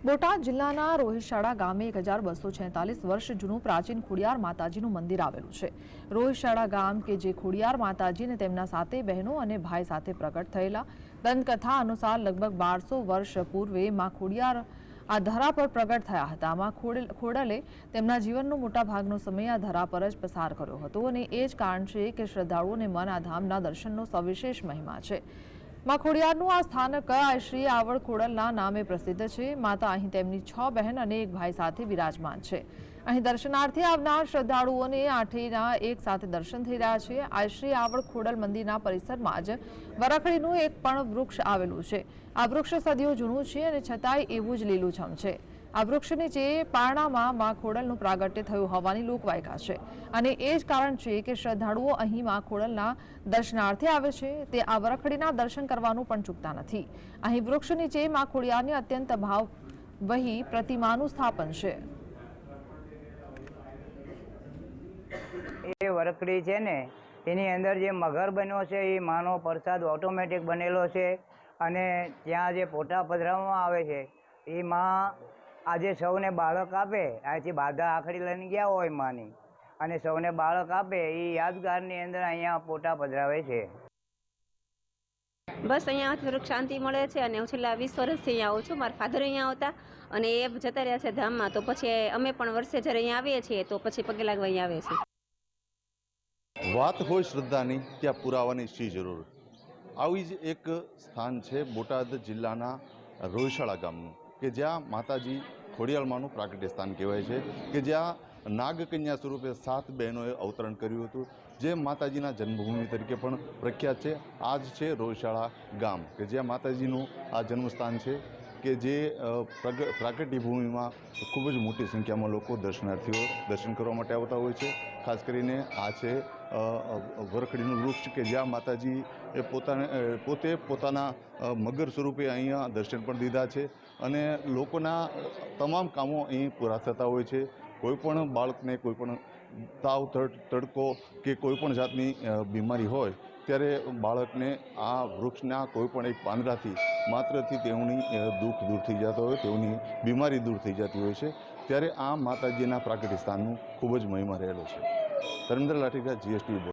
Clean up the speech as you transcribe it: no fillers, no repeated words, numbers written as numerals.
બોટાદ જિલ્લાના રોહિશાળા ગામે 1246 વર્ષ જૂનું પ્રાચીન ખોડિયાર માતાજીનું મંદિર આવેલું છે। રોહિશાળા ગામ કે જે ખોડિયાર માતાજીને તેમના 7 બહેનો અને ભાઈ સાથે પ્રગટ થયેલા। દંતકથા અનુસાર લગભગ 1200 વર્ષ પૂર્વે માં ખોડિયાર આ ધરા પર પ્રગટ થયા હતા। માં ખોડલે તેમના જીવનનો મોટા ભાગનો સમય આ ધરા પર જ પસાર કર્યો હતો અને એ જ કારણ છે કે શ્રદ્ધાળુઓને મન આ ધામના દર્શનનો સવિશેષ મહિમા છે। માં ખોડિયારનું આ સ્થાનક શ્રી આવડ ખોડલના નામે પ્રસિદ્ધ છે। માતા અહીં તેમની 6 બહેન અને 1 ભાઈ સાથે વિરાજમાન છે। અહીં દર્શનાર્થે આવનાર શ્રદ્ધાળુઓને આઠેયના એક સાથે દર્શન થઈ રહ્યા છે। આ શ્રી આવડ ખોડલ મંદિરના પરિસરમાં જ વરખડીનું એક પણ વૃક્ષ આવેલું છે। આ વૃક્ષ સદીઓ જૂનું છે અને છતાંય એવું જ લીલુંછમ છે। આ વૃક્ષ નીચે પારણામાં માં ખોડલનું પ્રાગટ્ય થયું હોવાની લોકવાયકા છે અને એ જ કારણ છે કે શ્રદ્ધાળુઓ અહીં માં ખોડલના દર્શનાર્થે આવે છે। તે આ વરખડીના દર્શન કરવાનું પણ ચૂકતા નથી। અહીં વૃક્ષ નીચે માં ખોડિયારની અત્યંત ભાવવહી પ્રતિમાનું સ્થાપન છે। એ વરખડી છે ને એની અંદર જે મગર બન્યો છે એ માનો પ્રસાદ ઓટોમેટિક બનેલો છે અને ત્યાં જે ફોટા પધરાવવામાં આવે છે એ માં આજે સૌને બાળક આપે, અહીંથી બાધા આખડી લઈને ગયા હોય માની અને સૌને બાળક આપે એ યાદગારની અંદર અહીંયા ફોટા પધરાવે છે। બસ અહીંયા થોડીક શાંતિ મળે છે અને હું છેલ્લા 20 વર્ષથી અહીંયા આવું છું। મારા ફાધર અહીંયા આવતા અને એ જતા રહ્યા છે ધામમાં, તો પછી અમે પણ વર્ષે જ્યારે અહીંયા આવીએ છીએ તો પછી પગે લાગવા અહીંયા આવીએ છીએ। વાત હોય શ્રદ્ધાની ત્યાં પુરાવાની શી જરૂર। આવી જ એક સ્થાન છે બોટાદ જિલ્લાના રોહિશાળા ગામનું કે જ્યાં માતાજી ખોડિયારમાંનું પ્રાગટ્ય સ્થાન કહેવાય છે કે જ્યાં નાગકન્યા સ્વરૂપે 7 બહેનોએ અવતરણ કર્યું હતું, જે માતાજીના જન્મભૂમિ તરીકે પણ પ્રખ્યાત છે। આ જ છે રોહિશાળા ગામ કે જ્યાં માતાજીનું આ જન્મસ્થાન છે કે જે પ્રાગટ્ય ભૂમિમાં ખૂબ જ મોટી સંખ્યામાં લોકો દર્શનાર્થીઓ દર્શન કરવા માટે આવતા હોય છે। ખાસ કરીને આ છે વરખડીનું વૃક્ષ કે જ્યાં માતાજી પોતે પોતાના મગર સ્વરૂપે અહીંયા દર્શન પણ દીધા છે અને લોકોના તમામ કામો અહીં પૂરા થતા હોય છે। કોઈપણ બાળકને કોઈપણ તાવ તડકો કે કોઈપણ જાતની બીમારી હોય ત્યારે બાળકને આ વૃક્ષના કોઈપણ એક પાંદડાથી માત્રથી તેઓની દુઃખ દૂર થઈ જતો હોય, તેઓની બીમારી દૂર થઈ જતી હોય છે। ત્યારે આ માતાજીના પ્રાગટ્ય સ્થાનનું ખૂબ જ મહિમા રહેલો છે। ધર્મેન્દ્ર લાઠીગા, GSTV।